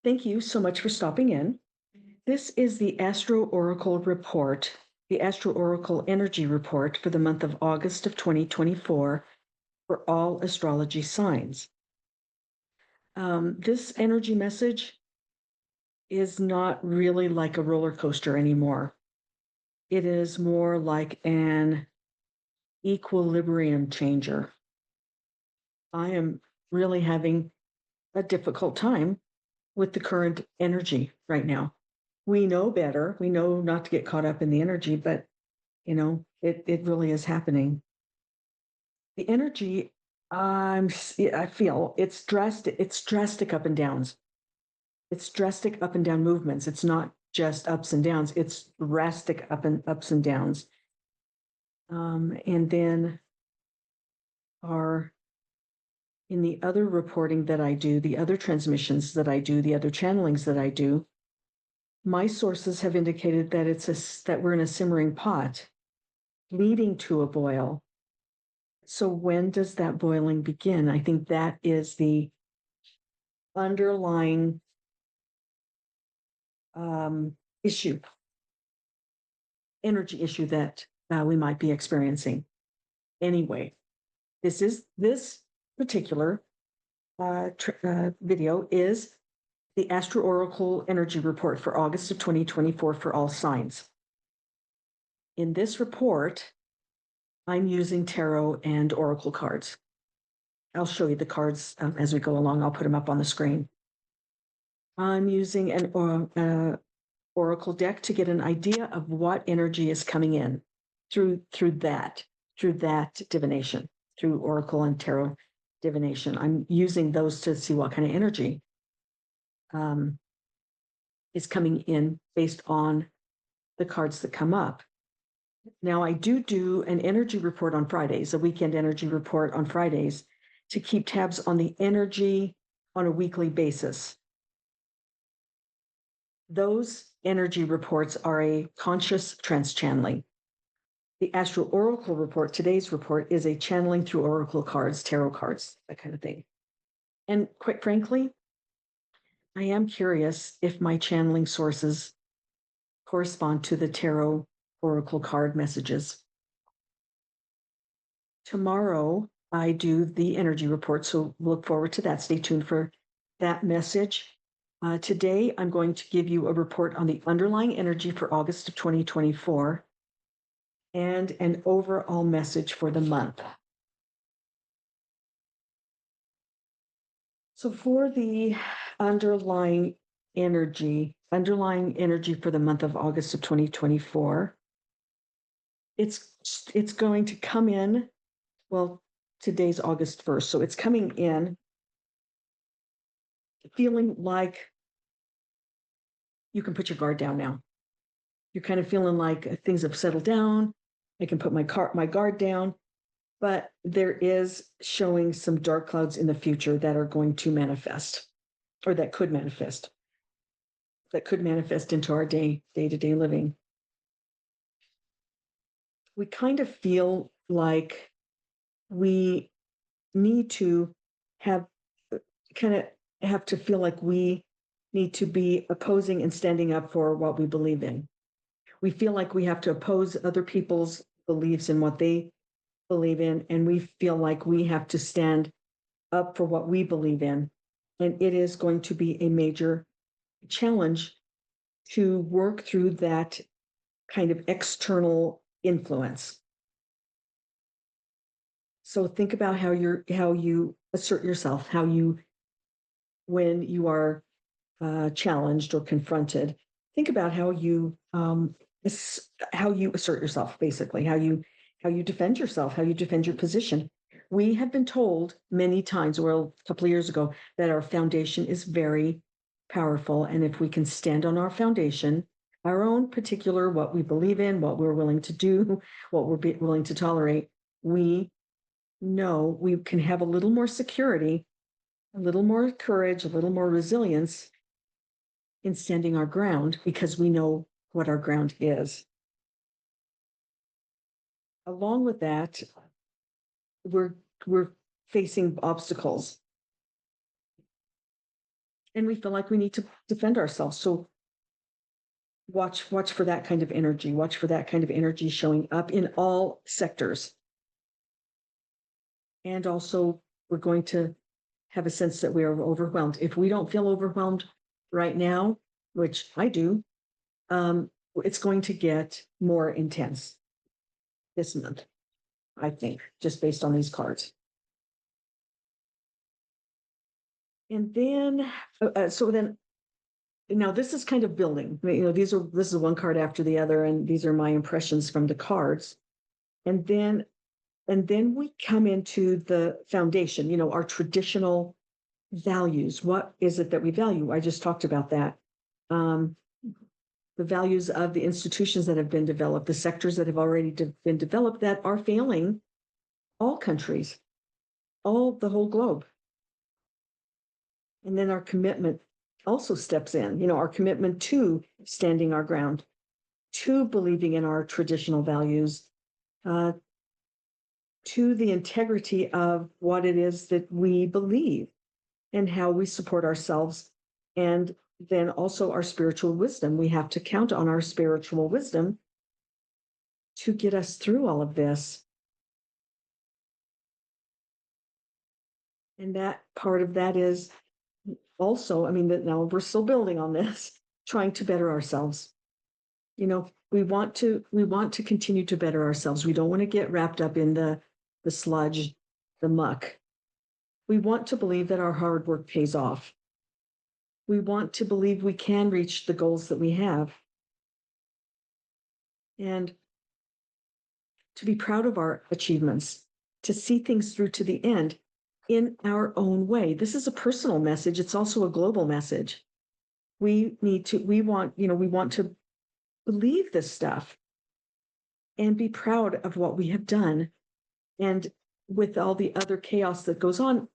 Thank you so much for stopping in. This is the Astro Oracle report, the Astro Oracle energy report for the month of August of 2024 for all astrology signs. This energy message is not really like a roller coaster anymore. It is more like an equilibrium changer. I am really having a difficult time with the current energy right now. We know better. We know not to get caught up in the energy, but it really is happening. The energy, I feel it's drastic up and downs. It's drastic up and down movements. It's not just ups and downs. It's drastic ups and downs. And then are in the other reporting that I do, the other transmissions that I do, the other channelings that I do, my sources have indicated that that we're in a simmering pot leading to a boil. So when does that boiling begin? I think that is the underlying issue, energy issue that we might be experiencing. Anyway, this particular video is the Astro Oracle Energy Report for August of 2024 for all signs. In this report, I'm using tarot and oracle cards. I'll show you the cards as we go along. I'll put them up on the screen. I'm using an oracle deck to get an idea of what energy is coming in through that divination, through oracle and tarot divination. I'm using those to see what kind of energy is coming in based on the cards that come up. Now, I do an energy report on Fridays, a weekend energy report on Fridays, to keep tabs on the energy on a weekly basis. Those energy reports are a conscious trans-channeling. The Astro Oracle report, today's report, is a channeling through oracle cards, tarot cards, that kind of thing. And quite frankly, I am curious if my channeling sources correspond to the tarot oracle card messages. Tomorrow, I do the energy report, so look forward to that. Stay tuned for that message. Today, I'm going to give you a report on the underlying energy for August of 2024 and an overall message for the month. So for the underlying energy for the month of August of 2024, it's going to come in, well, today's August 1st, so it's coming in feeling like you can put your guard down now. You're kind of feeling like things have settled down. I can put my guard down, but there is showing some dark clouds in the future that are going to manifest, or that could manifest into our day-to-day living. We kind of feel like we need to have to feel like we need to be opposing and standing up for what we believe in. We feel like we have to oppose other people's beliefs in what they believe in, and we feel like we have to stand up for what we believe in. And it is going to be a major challenge to work through that kind of external influence. So think about how you assert yourself, when you are challenged or confronted. Think about how you assert yourself, basically, how you defend yourself, how you defend your position. We have been told many times, well, a couple of years ago, that our foundation is very powerful. And if we can stand on our foundation, our own particular, what we believe in, what we're willing to do, what we're willing to tolerate, we know we can have a little more security, a little more courage, a little more resilience in standing our ground, because we know what our ground is. Along with that, we're facing obstacles. and we feel like we need to defend ourselves. So watch for that kind of energy. Watch for that kind of energy showing up in all sectors. And also, we're going to have a sense that we are overwhelmed. If we don't feel overwhelmed right now, which I do, it's going to get more intense this month, I think, just based on these cards. And then, so then, now this is kind of building. This is one card after the other, and these are my impressions from the cards. And then we come into the foundation, our traditional values. What is it that we value? I just talked about that. The values of the institutions that have been developed, the sectors that have already been developed that are failing all countries, the whole globe. And then our commitment also steps in, our commitment to standing our ground, to believing in our traditional values, to the integrity of what it is that we believe and how we support ourselves. And then also our spiritual wisdom. We have to count on our spiritual wisdom to get us through all of this. And that part of that is also, now we're still building on this, trying to better ourselves. We want to continue to better ourselves. We don't want to get wrapped up in the sludge, the muck. We want to believe that our hard work pays off. We want to believe we can reach the goals that we have. And to be proud of our achievements, to see things through to the end in our own way. This is a personal message. It's also a global message. We want to believe this stuff and be proud of what we have done. And with all the other chaos that goes on,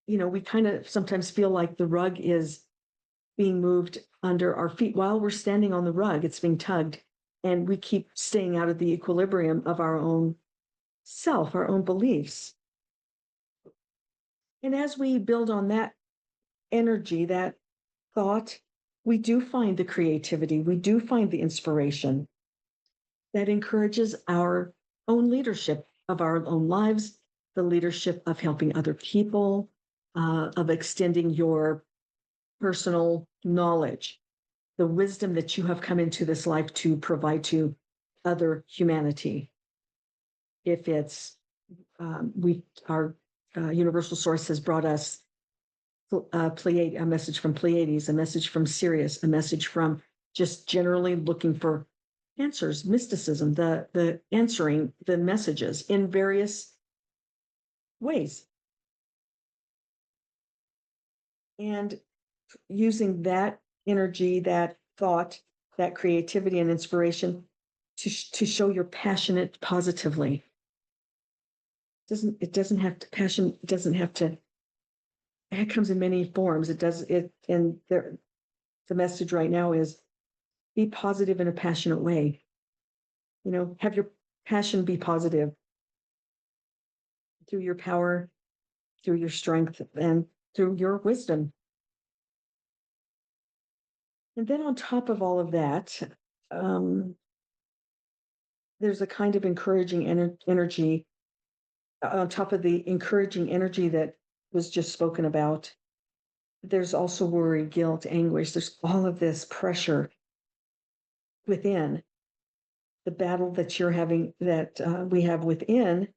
we kind of sometimes feel like the rug is being moved under our feet while we're standing on the rug. It's being tugged, and we keep staying out of the equilibrium of our own self, our own beliefs. And as we build on that energy, that thought, we do find the creativity, we do find the inspiration that encourages our own leadership of our own lives, the leadership of helping other people, of extending your personal knowledge, the wisdom that you have come into this life to provide to other humanity. If it's, our universal source has brought us a message from Pleiades, a message from Sirius, a message from just generally looking for answers, mysticism, the answering the messages in various ways. And using that energy, that thought, that creativity and inspiration to show you're passionate positively. It doesn't have to, it comes in many forms. And the message right now is be positive in a passionate way. Have your passion be positive through your power, through your strength, and through your wisdom. And then on top of all of that, there's a kind of encouraging energy on top of the encouraging energy that was just spoken about. There's also worry, guilt, anguish. There's all of this pressure within the battle that you're having, that we have within,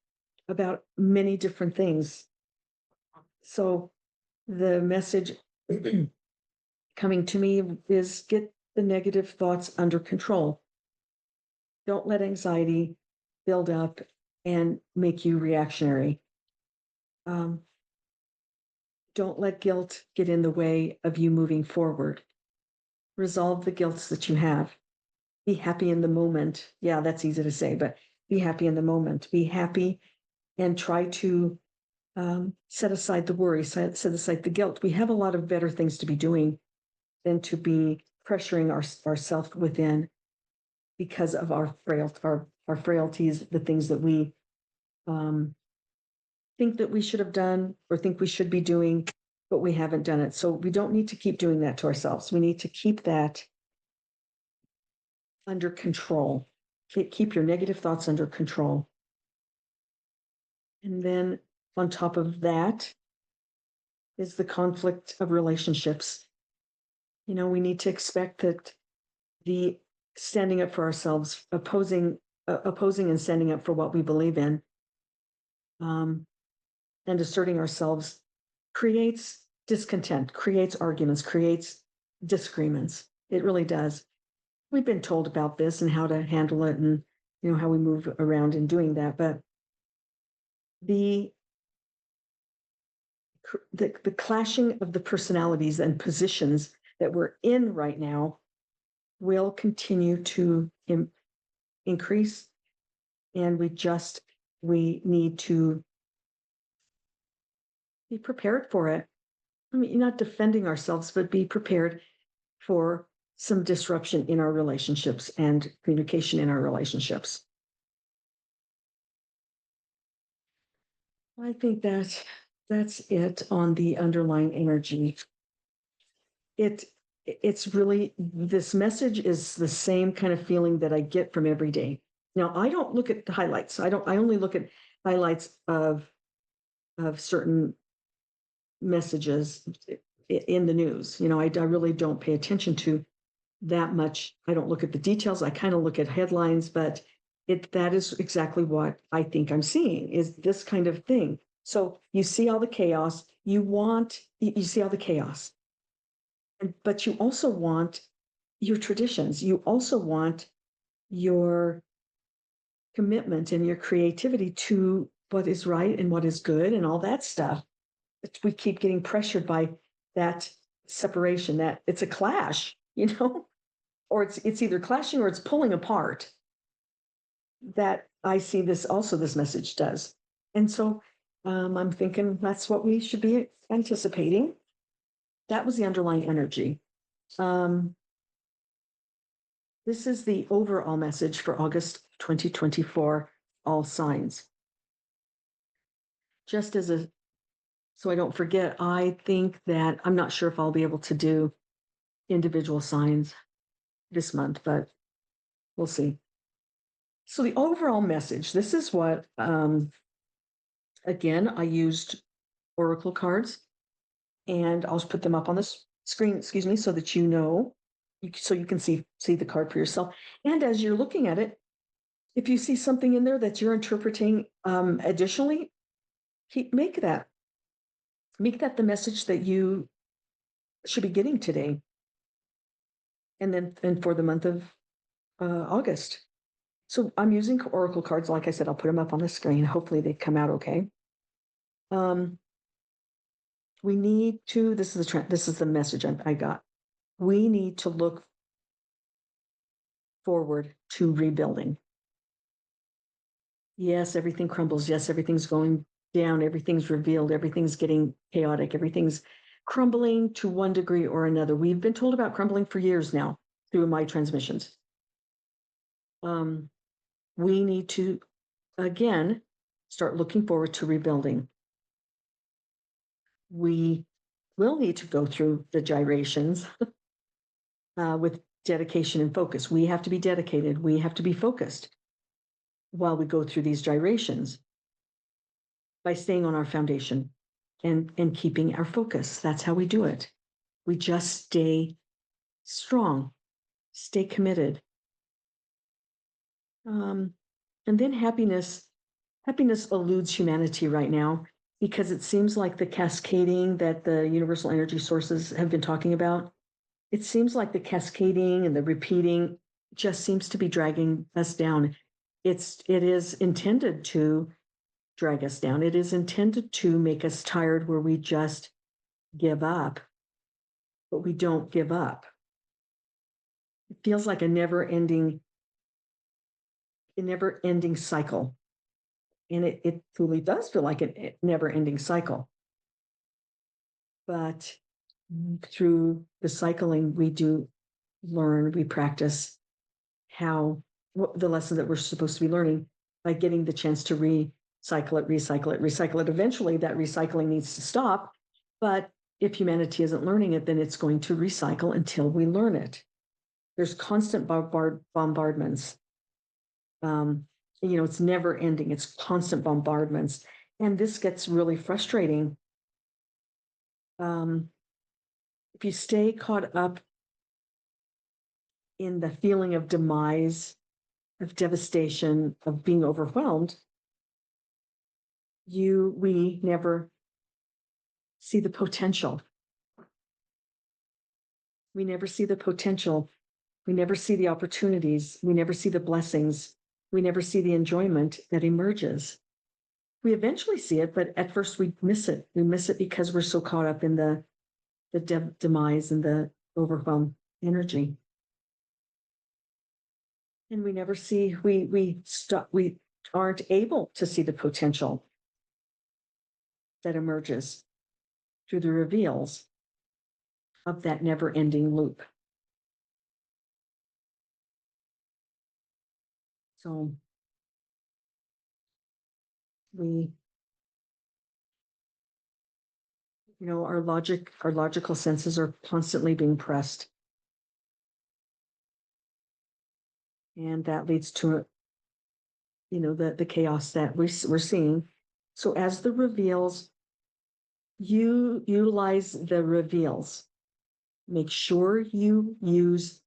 about many different things. So the message coming to me is get the negative thoughts under control. Don't let anxiety build up and make you reactionary. Don't let guilt get in the way of you moving forward. Resolve the guilt that you have. Be happy in the moment. Yeah, that's easy to say, but be happy in the moment. Be happy and try to set aside the worry, set aside the guilt. We have a lot of better things to be doing than to be pressuring ourselves within because of our frailties, the things that we think that we should have done or think we should be doing, but we haven't done it. So we don't need to keep doing that to ourselves. We need to keep that under control. Keep your negative thoughts under control. And then on top of that is the conflict of relationships. We need to expect that the standing up for ourselves, opposing and standing up for what we believe in, and asserting ourselves creates discontent, creates arguments, creates disagreements. It really does. We've been told about this and how to handle it and how we move around in doing that. But the clashing of the personalities and positions that we're in right now will continue to increase, and we need to be prepared for it. I mean, not defending ourselves, but be prepared for some disruption in our relationships and communication in our relationships. I think that's it on the underlying energy. It's really, this message is the same kind of feeling that I get from every day. Now, I don't look at the highlights. I only look at highlights of certain messages in the news. I really don't pay attention to that much. I don't look at the details. I kind of look at headlines, but that is exactly what I think I'm seeing, is this kind of thing. So you see all the chaos. You see all the chaos, but you also want your traditions. You also want your commitment and your creativity to what is right and what is good and all that stuff. We keep getting pressured by that separation, that it's a clash, or it's either clashing or it's pulling apart. That I see this message does. And so I'm thinking that's what we should be anticipating. That was the underlying energy. This is the overall message for August 2024, all signs. So I don't forget, I think that I'm not sure if I'll be able to do individual signs this month, but we'll see. So the overall message, this is what, again, I used oracle cards, and I'll just put them up on this screen, so that so you can see the card for yourself. And as you're looking at it, if you see something in there that you're interpreting additionally, make that the message that you should be getting today. And for the month of August. So I'm using oracle cards. Like I said, I'll put them up on the screen. Hopefully they come out okay. We need to, this is the message I got. We need to look forward to rebuilding. Yes, everything crumbles. Yes, everything's going down. Everything's revealed. Everything's getting chaotic. Everything's crumbling to one degree or another. We've been told about crumbling for years now through my transmissions. We need to, again, start looking forward to rebuilding. We will need to go through the gyrations with dedication and focus. We have to be dedicated. We have to be focused while we go through these gyrations by staying on our foundation and keeping our focus. That's how we do it. We just stay strong, stay committed. And then happiness eludes humanity right now, because it seems like the cascading that the universal energy sources have been talking about, it seems like the cascading and the repeating just seems to be dragging us down. It is intended to drag us down. It is intended to make us tired, where we just give up, but we don't give up. It feels like a never-ending cycle. And it truly does feel like a never-ending cycle. But through the cycling, we do learn, we practice the lesson that we're supposed to be learning by getting the chance to recycle it. Eventually, that recycling needs to stop, but if humanity isn't learning it, then it's going to recycle until we learn it. There's constant bombardments. It's never ending. It's constant bombardments. And this gets really frustrating. If you stay caught up in the feeling of demise, of devastation, of being overwhelmed, we never see the potential. We never see the potential. We never see the opportunities. We never see the blessings. We never see the enjoyment that emerges. We eventually see it, but at first we miss it. We miss it because we're so caught up in the demise and the overwhelmed energy. And we never see, we aren't able to see the potential that emerges through the reveals of that never-ending loop. So our logical senses are constantly being pressed. And that leads to, the chaos that we're seeing. So as the reveals, you utilize the reveals. Make sure you use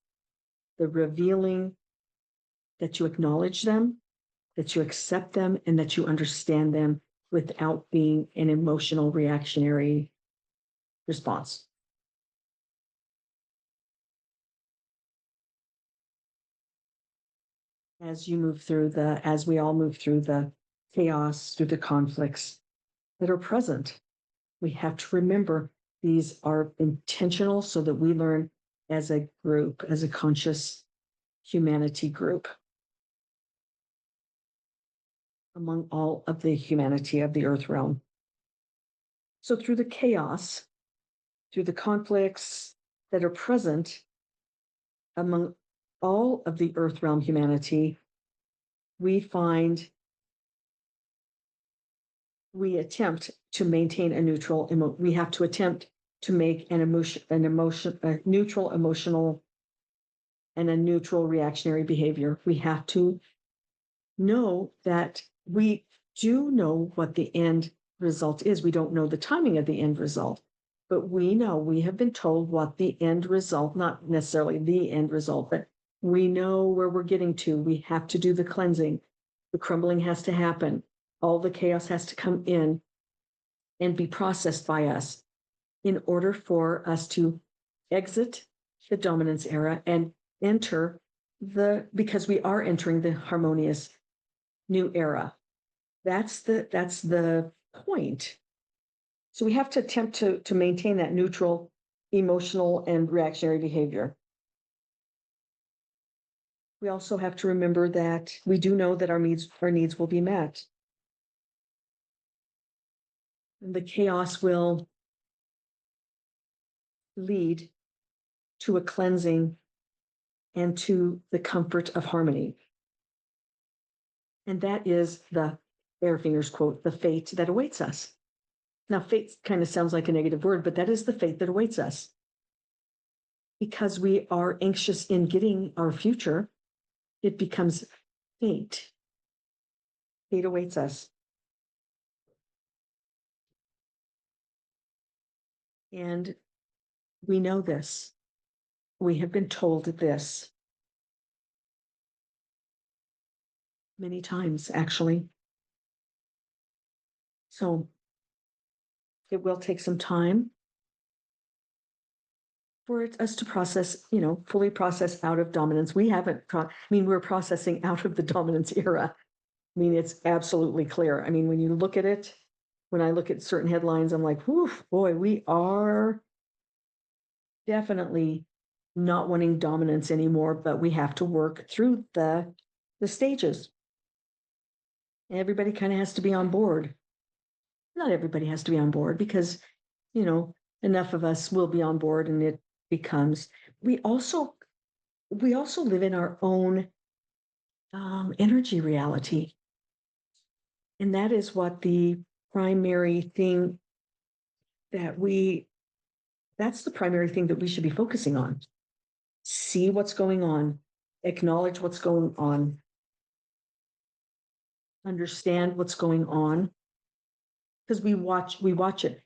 the revealing, that you acknowledge them, that you accept them, and that you understand them without being an emotional reactionary response. As we all move through the chaos, through the conflicts that are present, we have to remember these are intentional so that we learn as a group, as a conscious humanity group, among all of the humanity of the earth realm. So through the chaos, through the conflicts that are present among all of the earth realm humanity, we attempt to maintain a neutral, we have to attempt to make a neutral emotional and a neutral reactionary behavior. We have to know that we do know what the end result is. We don't know the timing of the end result, but we have been told what the end result, not necessarily the end result, but we know where we're getting to. We have to do the cleansing. The crumbling has to happen. All the chaos has to come in and be processed by us in order for us to exit the dominance era and enter because we are entering the harmonious new era. That's the point. So we have to attempt to maintain that neutral, emotional, and reactionary behavior. We also have to remember that we do know that our needs will be met. And the chaos will lead to a cleansing and to the comfort of harmony. And that is the Airfingers quote, the fate that awaits us. Now, fate kind of sounds like a negative word, but that is the fate that awaits us. Because we are anxious in getting our future, it becomes fate. Fate awaits us. And we know this. We have been told this many times, actually. So it will take some time for us to process, fully process out of dominance. We haven't, we're processing out of the dominance era. It's absolutely clear. When you look at it, when I look at certain headlines, I'm like, whew, boy, we are definitely not wanting dominance anymore, but we have to work through the stages. Everybody kind of has to be on board. Not everybody has to be on board because, enough of us will be on board and it becomes, we also live in our own energy reality. And that is what the primary thing that we That's the primary thing that we should be focusing on. See what's going on, acknowledge what's going on, understand what's going on, because we watch it,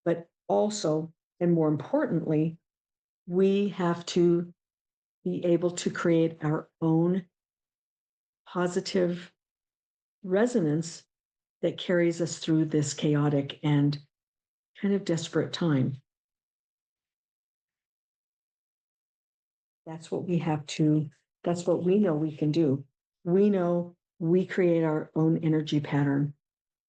but also, and more importantly, we have to be able to create our own positive resonance that carries us through this chaotic and kind of desperate time. That's what we have to, that's what we know we can do. We know we create our own energy pattern.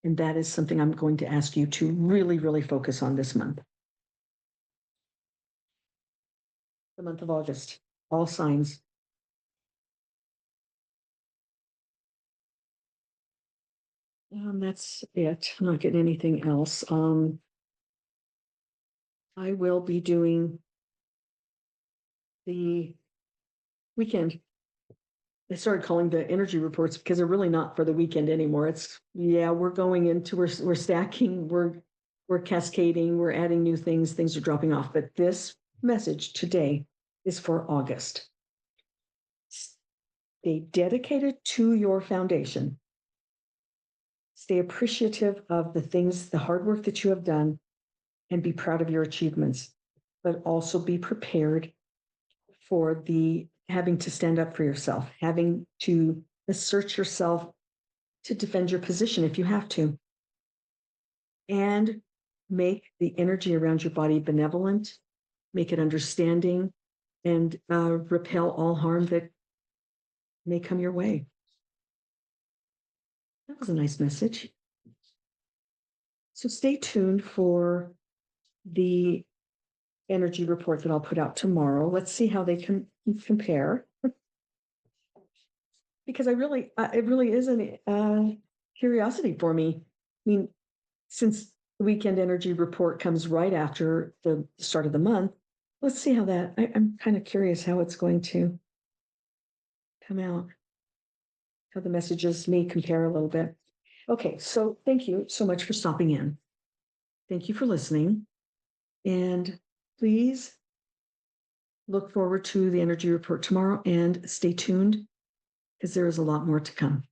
And that is something I'm going to ask you to really, really focus on this month. The month of August, all signs. That's it. I'm not getting anything else. I will be doing the weekend. I started calling the energy reports because they're really not for the weekend anymore. It's we're going into we're stacking, we're cascading, we're adding new things, things are dropping off. But this message today is for August. Stay dedicated to your foundation. Stay appreciative of the things, the hard work that you have done, and be proud of your achievements, but also be prepared for the having to stand up for yourself, having to assert yourself to defend your position if you have to. And make the energy around your body benevolent, make it understanding, and repel all harm that may come your way. That was a nice message. So stay tuned for the energy report that I'll put out tomorrow. Let's see how they can compare. Because it really is a curiosity for me. I mean, since the weekend energy report comes right after the start of the month, let's see how I'm kind of curious how it's going to come out, how the messages may compare a little bit. Okay, so thank you so much for stopping in. Thank you for listening. And please look forward to the energy report tomorrow and stay tuned because there is a lot more to come.